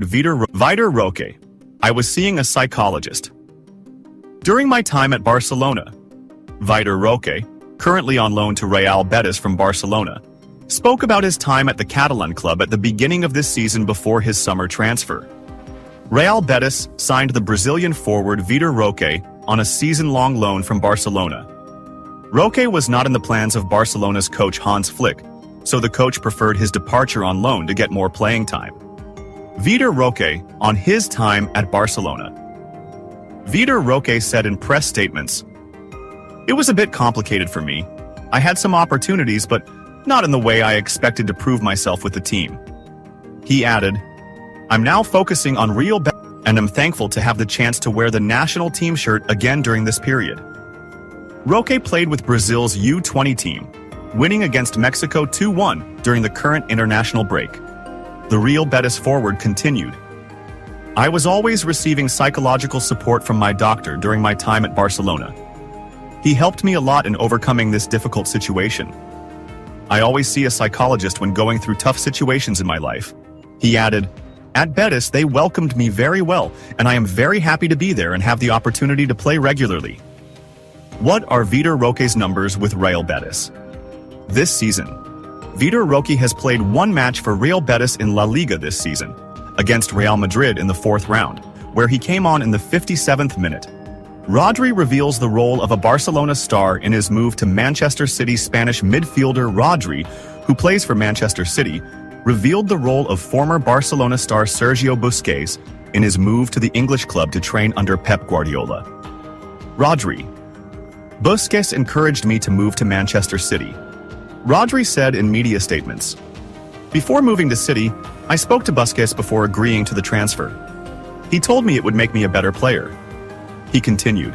Vitor Roque. I was seeing a psychologist. During my time at Barcelona, Vitor Roque, currently on loan to Real Betis from Barcelona, spoke about his time at the Catalan club at the beginning of this season before his summer transfer. Real Betis signed the Brazilian forward Vitor Roque on a season-long loan from Barcelona. Roque was not in the plans of Barcelona's coach Hans Flick, so the coach preferred his departure on loan to get more playing time. Vitor Roque on his time at Barcelona. Vitor Roque said in press statements, "It was a bit complicated for me. I had some opportunities, but not in the way I expected to prove myself with the team." He added, "I'm now focusing on Real Betis and I'm thankful to have the chance to wear the national team shirt again during this period." Roque played with Brazil's U20 team, winning against Mexico 2-1 during the current international break. The Real Betis forward continued, "I was always receiving psychological support from my doctor during my time at Barcelona. He helped me a lot in overcoming this difficult situation. I always see a psychologist when going through tough situations in my life." He added, "At Betis, they welcomed me very well, and I am very happy to be there and have the opportunity to play regularly." What are Vitor Roque's numbers with Real Betis? This season, Vitor Roque has played one match for Real Betis in La Liga this season, against Real Madrid in the 4th round, where he came on in the 57th minute. Rodri reveals the role of a Barcelona star in his move to Manchester City. Spanish midfielder Rodri, who plays for Manchester City, revealed the role of former Barcelona star Sergio Busquets in his move to the English club to train under Pep Guardiola. Rodri: "Busquets encouraged me to move to Manchester City." Rodri said in media statements, "Before moving to City, I spoke to Busquets before agreeing to the transfer. He told me it would make me a better player." He continued,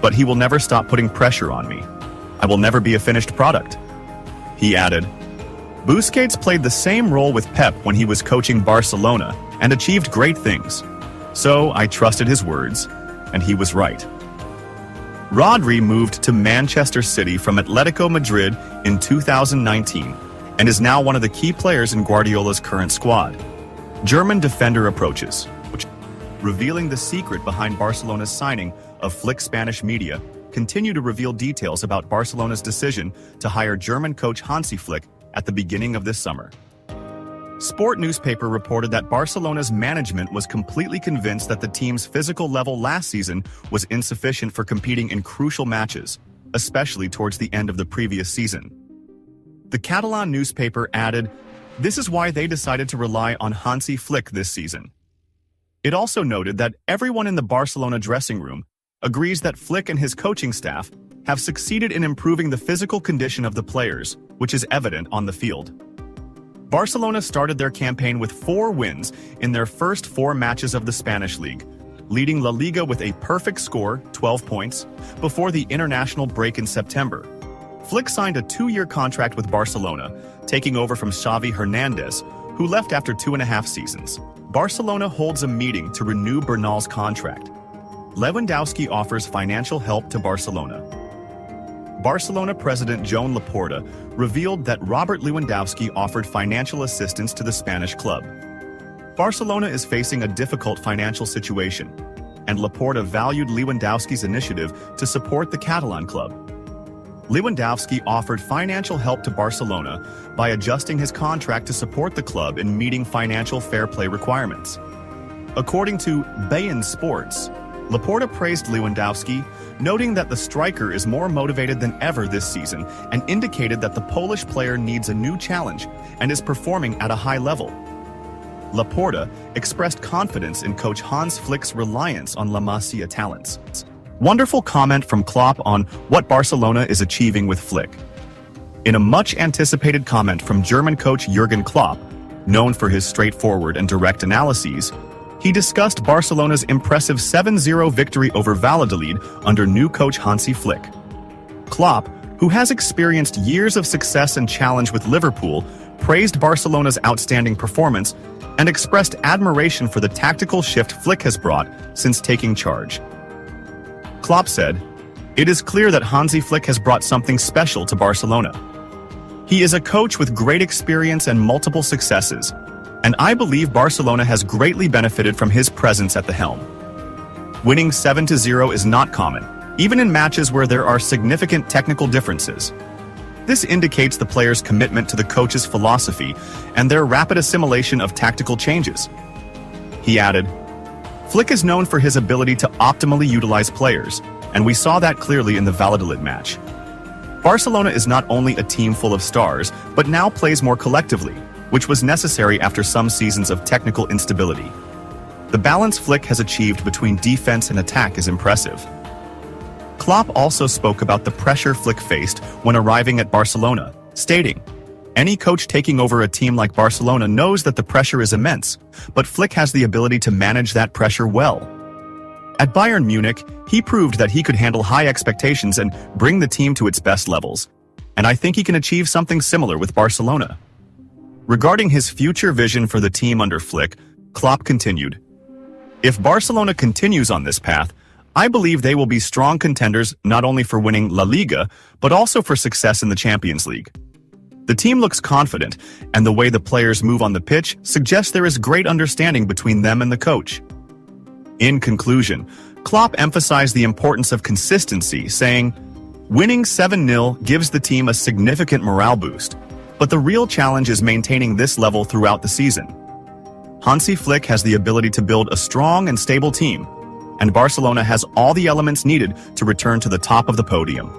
"But he will never stop putting pressure on me. I will never be a finished product." He added, "Busquets played the same role with Pep when he was coaching Barcelona and achieved great things. So I trusted his words, and he was right." Rodri moved to Manchester City from Atletico Madrid in 2019 and is now one of the key players in Guardiola's current squad. German defender approaches, revealing the secret behind Barcelona's signing of Flick. Spanish media continue to reveal details about Barcelona's decision to hire German coach Hansi Flick at the beginning of this summer. Sport newspaper reported that Barcelona's management was completely convinced that the team's physical level last season was insufficient for competing in crucial matches, especially towards the end of the previous season. The Catalan newspaper added, "This is why they decided to rely on Hansi Flick this season." It also noted that everyone in the Barcelona dressing room agrees that Flick and his coaching staff have succeeded in improving the physical condition of the players, which is evident on the field. Barcelona started their campaign with 4 wins in their first 4 matches of the Spanish league, leading La Liga with a perfect score, 12 points, before the international break in September. Flick signed a 2-year contract with Barcelona, taking over from Xavi Hernandez, who left after 2.5 seasons. Barcelona holds a meeting to renew Bernal's contract. Lewandowski offers financial help to Barcelona. Barcelona president Joan Laporta revealed that Robert Lewandowski offered financial assistance to the Spanish club. Barcelona is facing a difficult financial situation, and Laporta valued Lewandowski's initiative to support the Catalan club. Lewandowski offered financial help to Barcelona by adjusting his contract to support the club in meeting financial fair play requirements. According to beIN Sports, Laporta praised Lewandowski, noting that the striker is more motivated than ever this season and indicated that the Polish player needs a new challenge and is performing at a high level. Laporta expressed confidence in coach Hans Flick's reliance on La Masia talents. Wonderful comment from Klopp on what Barcelona is achieving with Flick. In a much-anticipated comment from German coach Jurgen Klopp, known for his straightforward and direct analyses, he discussed Barcelona's impressive 7-0 victory over Valladolid under new coach Hansi Flick. Klopp, who has experienced years of success and challenge with Liverpool, praised Barcelona's outstanding performance and expressed admiration for the tactical shift Flick has brought since taking charge. Klopp said, "It is clear that Hansi Flick has brought something special to Barcelona. He is a coach with great experience and multiple successes. and I believe Barcelona has greatly benefited from his presence at the helm. Winning 7-0 is not common, even in matches where there are significant technical differences. This indicates the players' commitment to the coach's philosophy and their rapid assimilation of tactical changes. He added, "Flick is known for his ability to optimally utilize players, and we saw that clearly in the Valladolid match. Barcelona is not only a team full of stars, but now plays more collectively, which was necessary after some seasons of technical instability. The balance Flick has achieved between defense and attack is impressive." Klopp also spoke about the pressure Flick faced when arriving at Barcelona, stating, "Any coach taking over a team like Barcelona knows that the pressure is immense, but Flick has the ability to manage that pressure well." At Bayern Munich, he proved that he could handle high expectations and bring the team to its best levels, and I think he can achieve something similar with Barcelona. Regarding his future vision for the team under Flick, Klopp continued, "If Barcelona continues on this path, I believe they will be strong contenders not only for winning La Liga, but also for success in the Champions League. The team looks confident, and the way the players move on the pitch suggests there is great understanding between them and the coach." In conclusion, Klopp emphasized the importance of consistency, saying, "Winning 7-0 gives the team a significant morale boost, but the real challenge is maintaining this level throughout the season. Hansi Flick has the ability to build a strong and stable team, and Barcelona has all the elements needed to return to the top of the podium."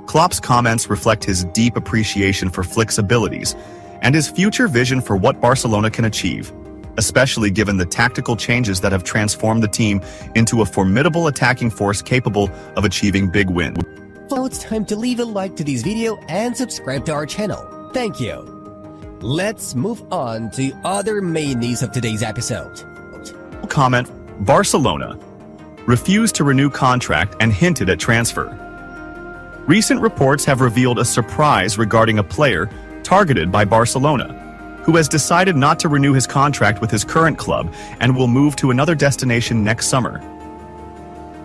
Klopp's comments reflect his deep appreciation for Flick's abilities and his future vision for what Barcelona can achieve, especially given the tactical changes that have transformed the team into a formidable attacking force capable of achieving big wins. Now it's time to leave a like to this video and subscribe to our channel. Thank you. Let's move on to other main news of today's episode. Comment: Barcelona refused to renew contract and hinted at transfer. Recent reports have revealed a surprise regarding a player targeted by Barcelona, who has decided not to renew his contract with his current club and will move to another destination next summer.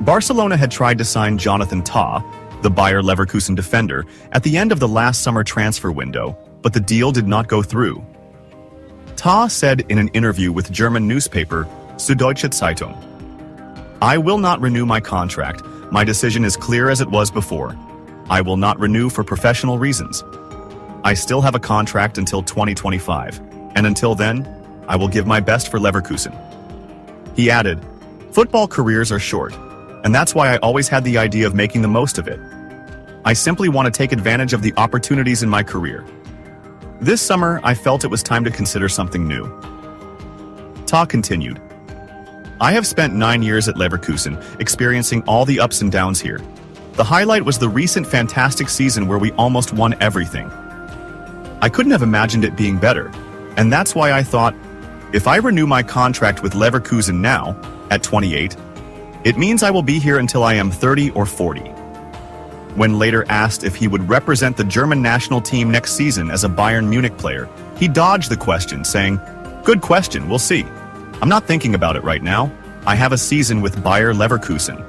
Barcelona had tried to sign Jonathan Tah, the Bayer Leverkusen defender, at the end of the last summer transfer window, but the deal did not go through. Tah said in an interview with German newspaper Süddeutsche Zeitung, "I will not renew my contract. My decision is clear as it was before. I will not renew for professional reasons. I still have a contract until 2025, and until then, I will give my best for Leverkusen." He added, "Football careers are short, and that's why I always had the idea of making the most of it. I simply want to take advantage of the opportunities in my career. This summer, I felt it was time to consider something new." Tah continued, "I have spent 9 years at Leverkusen, experiencing all the ups and downs here. The highlight was the recent fantastic season where we almost won everything. I couldn't have imagined it being better, and that's why I thought, if I renew my contract with Leverkusen now, at 28, it means I will be here until I am 30 or 40. When later asked if he would represent the German national team next season as a Bayern Munich player, he dodged the question, saying, "Good question, we'll see. I'm not thinking about it right now. I have a season with Bayer Leverkusen."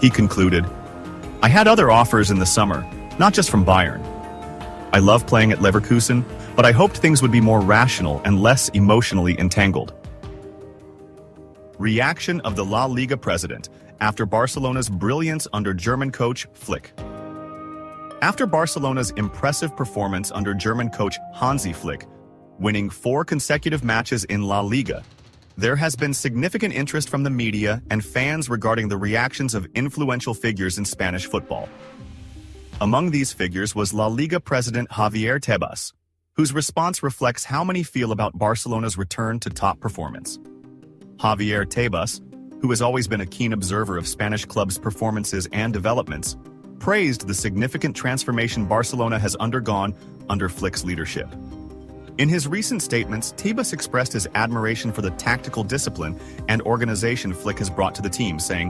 He concluded, "I had other offers in the summer, not just from Bayern. I love playing at Leverkusen, but I hoped things would be more rational and less emotionally entangled." Reaction of the La Liga president after Barcelona's brilliance under German coach Flick. After Barcelona's impressive performance under German coach Hansi Flick, winning 4 consecutive matches in La Liga, there has been significant interest from the media and fans regarding the reactions of influential figures in Spanish football. Among these figures was La Liga president Javier Tebas, whose response reflects how many feel about Barcelona's return to top performance. Javier Tebas, who has always been a keen observer of Spanish clubs' performances and developments, praised the significant transformation Barcelona has undergone under Flick's leadership. In his recent statements, Tebas expressed his admiration for the tactical discipline and organization Flick has brought to the team, saying,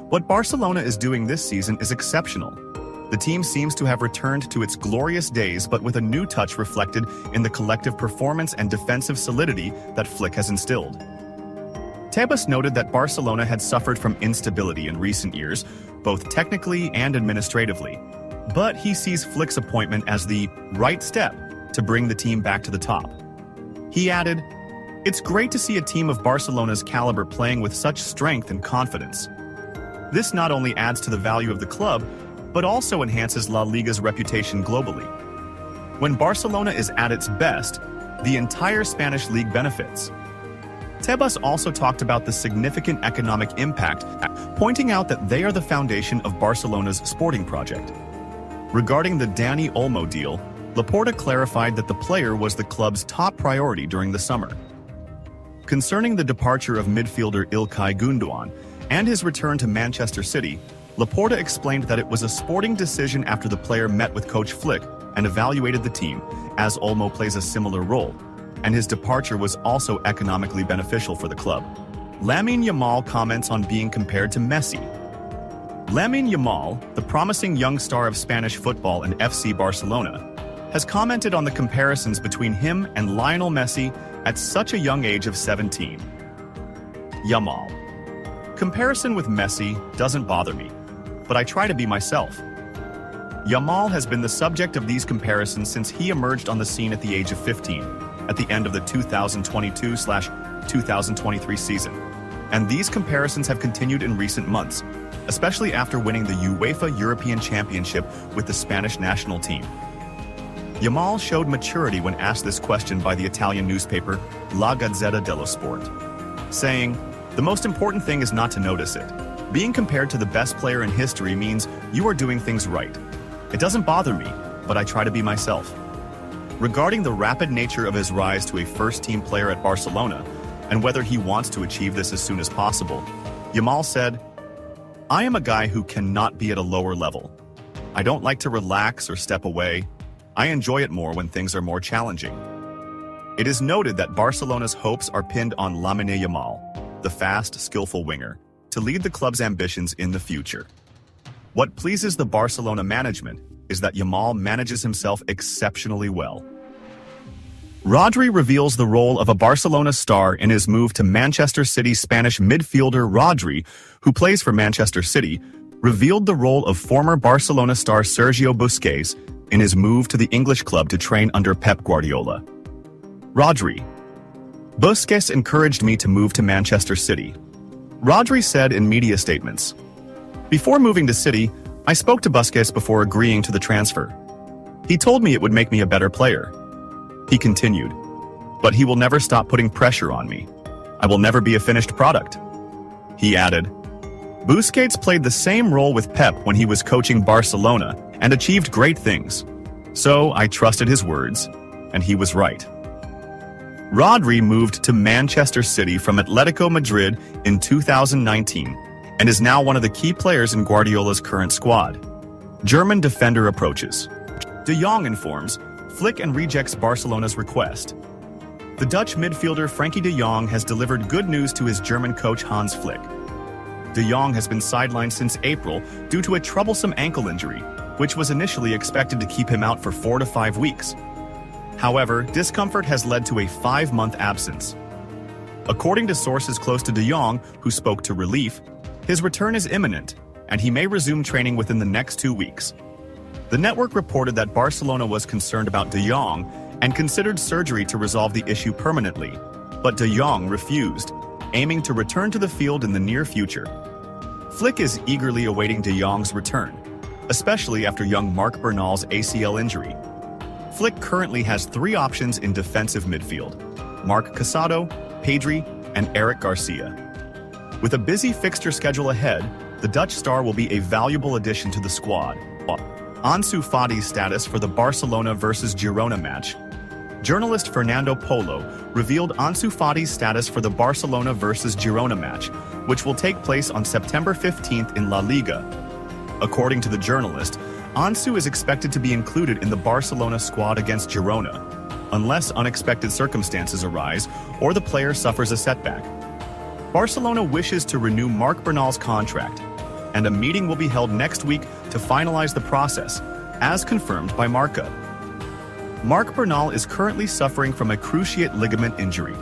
"What Barcelona is doing this season is exceptional. The team seems to have returned to its glorious days, but with a new touch reflected in the collective performance and defensive solidity that Flick has instilled." Tebas noted that Barcelona had suffered from instability in recent years, both technically and administratively, but he sees Flick's appointment as the right step to bring the team back to the top. He added, It's great to see a team of Barcelona's caliber playing with such strength and confidence. This not only adds to the value of the club, but also enhances La Liga's reputation globally. When Barcelona is at its best, the entire Spanish league benefits. Tebas also talked about the significant economic impact, pointing out that they are the foundation of Barcelona's sporting project. Regarding the Dani Olmo deal, Laporta clarified that the player was the club's top priority during the summer. Concerning the departure of midfielder İlkay Gündoğan and his return to Manchester City, Laporta explained that it was a sporting decision after the player met with coach Flick and evaluated the team, as Olmo plays a similar role, and his departure was also economically beneficial for the club. Lamine Yamal comments on being compared to Messi. Lamine Yamal, the promising young star of Spanish football and FC Barcelona, has commented on the comparisons between him and Lionel Messi at such a young age of 17. Yamal. Comparison with Messi doesn't bother me, but I try to be myself. Yamal has been the subject of these comparisons since he emerged on the scene at the age of 15, at the end of the 2022/2023 season. And these comparisons have continued in recent months, especially after winning the UEFA European Championship with the Spanish national team. Yamal showed maturity when asked this question by the Italian newspaper La Gazzetta dello Sport, saying, "The most important thing is not to notice it. Being compared to the best player in history means you are doing things right. It doesn't bother me, but I try to be myself." Regarding the rapid nature of his rise to a first-team player at Barcelona, and whether he wants to achieve this as soon as possible, Yamal said, "I am a guy who cannot be at a lower level. I don't like to relax or step away. I enjoy it more when things are more challenging." It is noted that Barcelona's hopes are pinned on Lamine Yamal, the fast, skillful winger, to lead the club's ambitions in the future. What pleases the Barcelona management is that Yamal manages himself exceptionally well. Rodri reveals the role of a Barcelona star in his move to Manchester City. Spanish midfielder Rodri, who plays for Manchester City, revealed the role of former Barcelona star Sergio Busquets in his move to the English club to train under Pep Guardiola. Rodri. Busquets encouraged me to move to Manchester City. Rodri said in media statements. Before moving to City, I spoke to Busquets before agreeing to the transfer. He told me it would make me a better player. He continued, "But he will never stop putting pressure on me. I will never be a finished product." He added, "Busquets played the same role with Pep when he was coaching Barcelona and achieved great things. So I trusted his words, and he was right." Rodri moved to Manchester City from Atletico Madrid in 2019 and is now one of the key players in Guardiola's current squad. German defender approaches. De Jong informs Flick and rejects Barcelona's request. The Dutch midfielder Frankie de Jong has delivered good news to his German coach Hans Flick. De Jong has been sidelined since April due to a troublesome ankle injury, which was initially expected to keep him out for 4 to 5 weeks. However, discomfort has led to a 5-month absence. According to sources close to de Jong, who spoke to Relief, his return is imminent, and he may resume training within the next 2 weeks. The network reported that Barcelona was concerned about de Jong and considered surgery to resolve the issue permanently, but de Jong refused, aiming to return to the field in the near future. Flick is eagerly awaiting de Jong's return, especially after young Marc Bernal's ACL injury. Flick currently has 3 options in defensive midfield: Marc Casado, Pedri, and Eric Garcia. With a busy fixture schedule ahead, the Dutch star will be a valuable addition to the squad. Ansu Fati'S status for the Barcelona vs Girona match. Journalist Fernando Polo revealed Ansu Fati'S status for the Barcelona vs Girona match, which will take place on September 15th in La Liga. According to the journalist, Ansu is expected to be included in the Barcelona squad against Girona, unless unexpected circumstances arise or the player suffers a setback. Barcelona wishes to renew Marc Bernal's contract, and a meeting will be held next week to finalize the process, as confirmed by Marca. Marc Bernal is currently suffering from a cruciate ligament injury,